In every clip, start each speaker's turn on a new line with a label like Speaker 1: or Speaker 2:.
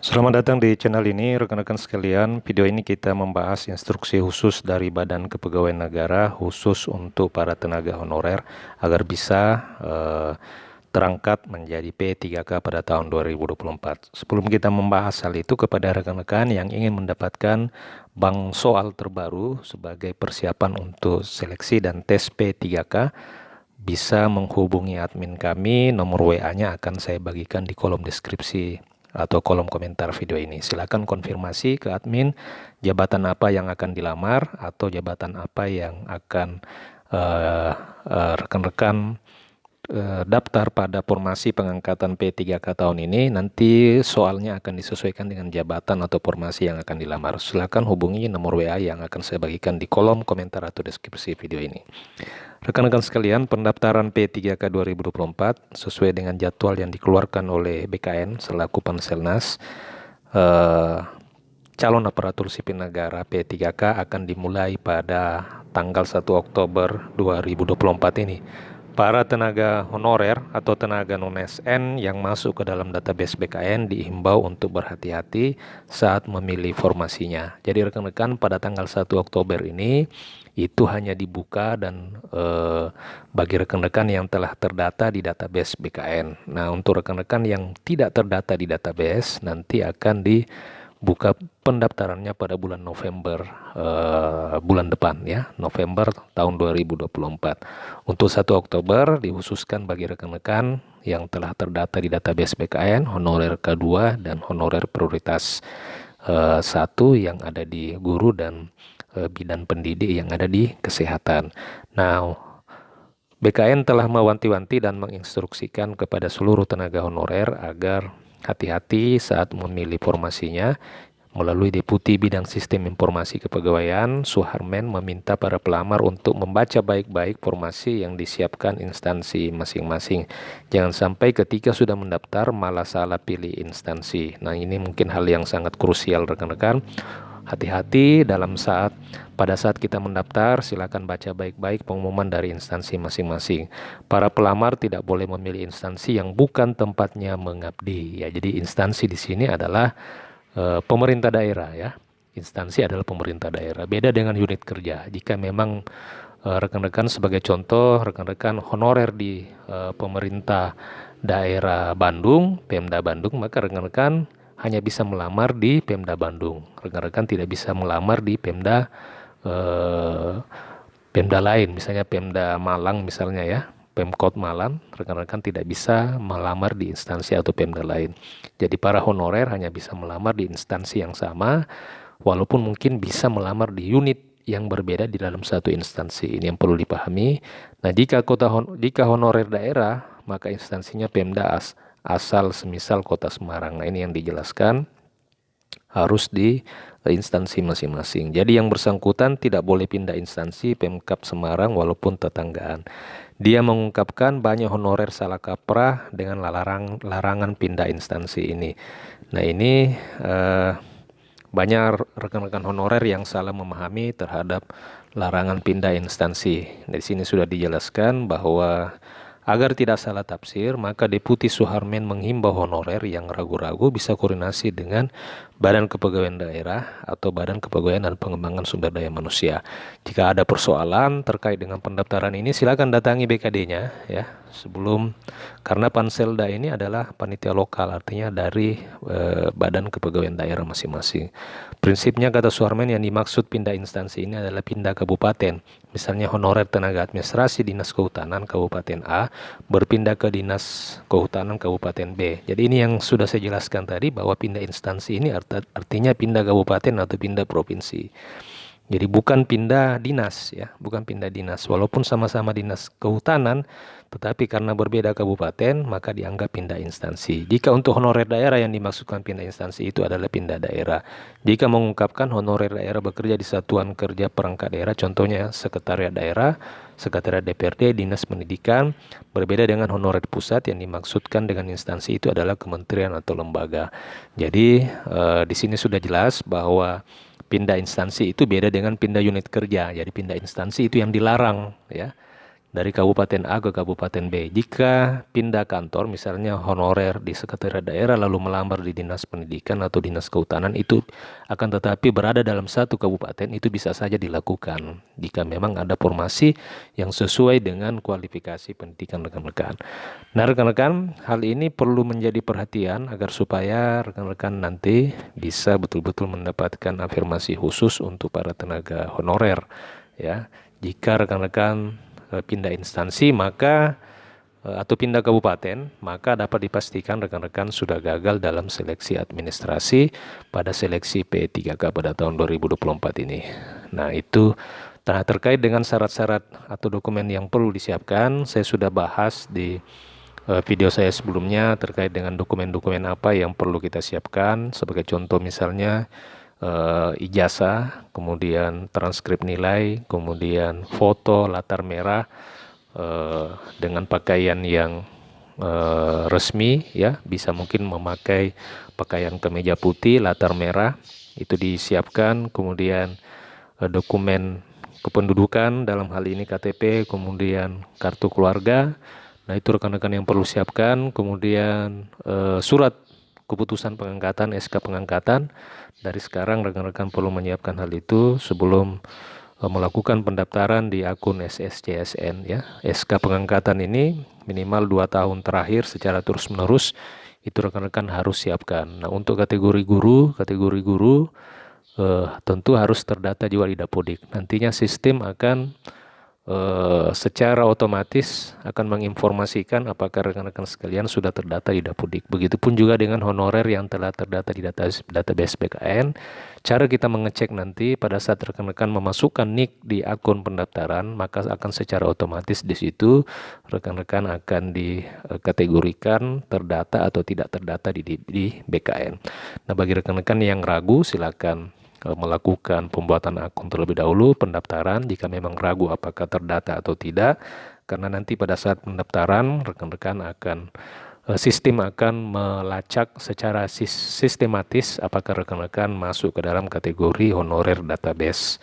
Speaker 1: Selamat datang di channel ini, rekan-rekan sekalian. Video ini kita membahas instruksi khusus dari Badan Kepegawaian Negara khusus untuk para tenaga honorer agar bisa terangkat menjadi P3K pada tahun 2024. Sebelum kita membahas hal itu, kepada rekan-rekan yang ingin mendapatkan bank soal terbaru sebagai persiapan untuk seleksi dan tes P3K, bisa menghubungi admin kami. Nomor WA-nya akan saya bagikan di kolom deskripsi atau kolom komentar video ini. Silakan konfirmasi ke admin jabatan apa yang akan dilamar atau jabatan apa yang akan rekan-rekan daftar pada formasi pengangkatan P3K tahun ini. Nanti soalnya akan disesuaikan dengan jabatan atau formasi yang akan dilamar. Silakan hubungi nomor WA yang akan saya bagikan di kolom komentar atau deskripsi video ini. Rekan-rekan sekalian, pendaftaran P3K 2024 sesuai dengan jadwal yang dikeluarkan oleh BKN selaku Panselnas, calon aparatur sipil negara P3K akan dimulai pada tanggal 1 Oktober 2024 ini. Para tenaga honorer atau tenaga non-SN yang masuk ke dalam database BKN dihimbau untuk berhati-hati saat memilih formasinya. Jadi rekan-rekan, pada tanggal 1 Oktober ini itu hanya dibuka dan bagi rekan-rekan yang telah terdata di database BKN. Nah, untuk rekan-rekan yang tidak terdata di database nanti akan dibuka pendaftarannya pada bulan November bulan depan ya, November tahun 2024. Untuk 1 Oktober dikhususkan bagi rekan-rekan yang telah terdata di database BKN, honorer K2 dan honorer prioritas 1 yang ada di guru dan bidan pendidik yang ada di kesehatan. Nah, BKN telah mewanti-wanti dan menginstruksikan kepada seluruh tenaga honorer agar hati-hati saat memilih formasinya. Melalui Deputi Bidang Sistem Informasi Kepegawaian, Suharmen meminta para pelamar untuk membaca baik-baik formasi yang disiapkan instansi masing-masing. Jangan sampai ketika sudah mendaftar malah salah pilih instansi. Nah, ini mungkin hal yang sangat krusial rekan-rekan. Hati-hati pada saat kita mendaftar, silakan baca baik-baik pengumuman dari instansi masing-masing. Para pelamar tidak boleh memilih instansi yang bukan tempatnya mengabdi. Ya, jadi instansi di sini adalah pemerintah daerah ya. Instansi adalah pemerintah daerah. Beda dengan unit kerja. Jika memang rekan-rekan sebagai contoh, rekan-rekan honorer di pemerintah daerah Bandung, Pemda Bandung, maka rekan-rekan hanya bisa melamar di Pemda Bandung. Rekan-rekan tidak bisa melamar di Pemda lain, misalnya Pemda Malang misalnya ya. Pemkot Malang, rekan-rekan tidak bisa melamar di instansi atau Pemda lain. Jadi para honorer hanya bisa melamar di instansi yang sama, walaupun mungkin bisa melamar di unit yang berbeda di dalam satu instansi. Ini yang perlu dipahami. Nah, jika honorer daerah, maka instansinya Pemda asal semisal Kota Semarang. Nah, ini yang dijelaskan harus di instansi masing-masing. Jadi yang bersangkutan tidak boleh pindah instansi Pemkab Semarang walaupun tetanggaan. Dia mengungkapkan banyak honorer salah kaprah dengan larangan pindah instansi ini. Nah, ini banyak rekan-rekan honorer yang salah memahami terhadap larangan pindah instansi. Di sini sudah dijelaskan bahwa agar tidak salah tafsir, maka Deputi Suharmen menghimbau honorer yang ragu-ragu bisa koordinasi dengan Badan Kepegawaian Daerah atau Badan Kepegawaian dan Pengembangan Sumber Daya Manusia. Jika ada persoalan terkait dengan pendaftaran ini, silakan datangi BKD-nya ya. Karena Panselda ini adalah panitia lokal, artinya dari Badan Kepegawaian Daerah masing-masing. Prinsipnya kata Suharmen, yang dimaksud pindah instansi ini adalah pindah kabupaten. Misalnya honorer tenaga administrasi Dinas Kehutanan Kabupaten A berpindah ke Dinas Kehutanan Kabupaten B. Jadi ini yang sudah saya jelaskan tadi, bahwa pindah instansi ini artinya pindah kabupaten atau pindah provinsi. Jadi bukan pindah dinas ya, bukan pindah dinas. Walaupun sama-sama dinas kehutanan, tetapi karena berbeda kabupaten maka dianggap pindah instansi. Jika untuk honorer daerah yang dimaksudkan pindah instansi itu adalah pindah daerah. Jika mengungkapkan honorer daerah bekerja di satuan kerja perangkat daerah, contohnya sekretariat daerah, sekretariat DPRD, dinas pendidikan, berbeda dengan honorer pusat yang dimaksudkan dengan instansi itu adalah kementerian atau lembaga. Jadi di sini sudah jelas bahwa pindah instansi itu beda dengan pindah unit kerja. Jadi pindah instansi itu yang dilarang ya. dari Kabupaten A ke Kabupaten B. Jika pindah kantor, misalnya honorer di sekretariat daerah lalu melamar di Dinas Pendidikan atau Dinas Kehutanan, itu akan tetapi berada dalam satu kabupaten, itu bisa saja dilakukan jika memang ada formasi yang sesuai dengan kualifikasi pendidikan rekan-rekan. Nah, rekan-rekan, hal ini perlu menjadi perhatian agar supaya rekan-rekan nanti bisa betul-betul mendapatkan afirmasi khusus untuk para tenaga honorer, ya. Jika rekan-rekan pindah instansi atau pindah kabupaten, maka dapat dipastikan rekan-rekan sudah gagal dalam seleksi administrasi pada seleksi P3K pada tahun 2024 ini. Nah, itu terkait dengan syarat-syarat atau dokumen yang perlu disiapkan, saya sudah bahas di video saya sebelumnya terkait dengan dokumen-dokumen apa yang perlu kita siapkan. Sebagai contoh misalnya ijazah, kemudian transkrip nilai, kemudian foto latar merah dengan pakaian yang resmi, ya, bisa mungkin memakai pakaian kemeja putih latar merah, itu disiapkan. Kemudian dokumen kependudukan, dalam hal ini KTP, kemudian kartu keluarga. Nah, itu rekan-rekan yang perlu siapkan. Kemudian surat keputusan pengangkatan, SK pengangkatan. Dari sekarang rekan-rekan perlu menyiapkan hal itu sebelum melakukan pendaftaran di akun SSCSN, ya. SK pengangkatan ini minimal 2 tahun terakhir secara terus-menerus itu rekan-rekan harus siapkan. Nah, untuk kategori guru tentu harus terdata juga di Dapodik. Nantinya sistem akan secara otomatis akan menginformasikan apakah rekan-rekan sekalian sudah terdata di Dapodik. Begitupun juga dengan honorer yang telah terdata di database BKN. Cara kita mengecek nanti pada saat rekan-rekan memasukkan NIK di akun pendaftaran, maka akan secara otomatis di situ rekan-rekan akan dikategorikan terdata atau tidak terdata di BKN. Nah, bagi rekan-rekan yang ragu, silakan melakukan pembuatan akun terlebih dahulu, pendaftaran jika memang ragu apakah terdata atau tidak, karena nanti pada saat pendaftaran rekan-rekan akan sistem akan melacak secara sistematis apakah rekan-rekan masuk ke dalam kategori honorer database.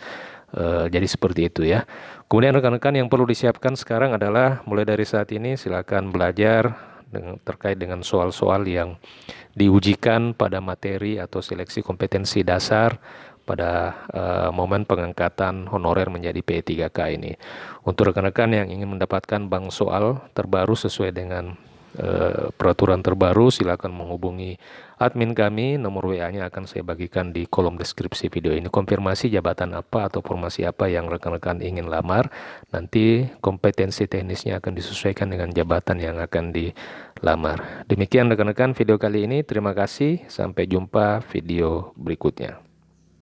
Speaker 1: Jadi seperti itu, ya. Kemudian rekan-rekan yang perlu disiapkan sekarang adalah mulai dari saat ini silakan belajar terkait dengan soal-soal yang diujikan pada materi atau seleksi kompetensi dasar pada momen pengangkatan honorer menjadi P3K ini. Untuk rekan-rekan yang ingin mendapatkan bank soal terbaru sesuai dengan peraturan terbaru, silakan menghubungi admin kami. Nomor WA-nya akan saya bagikan di kolom deskripsi video ini. Konfirmasi jabatan apa atau formasi apa yang rekan-rekan ingin lamar. Nanti kompetensi teknisnya akan disesuaikan dengan jabatan yang akan dilamar. Demikian rekan-rekan video kali ini. Terima kasih. Sampai jumpa video berikutnya.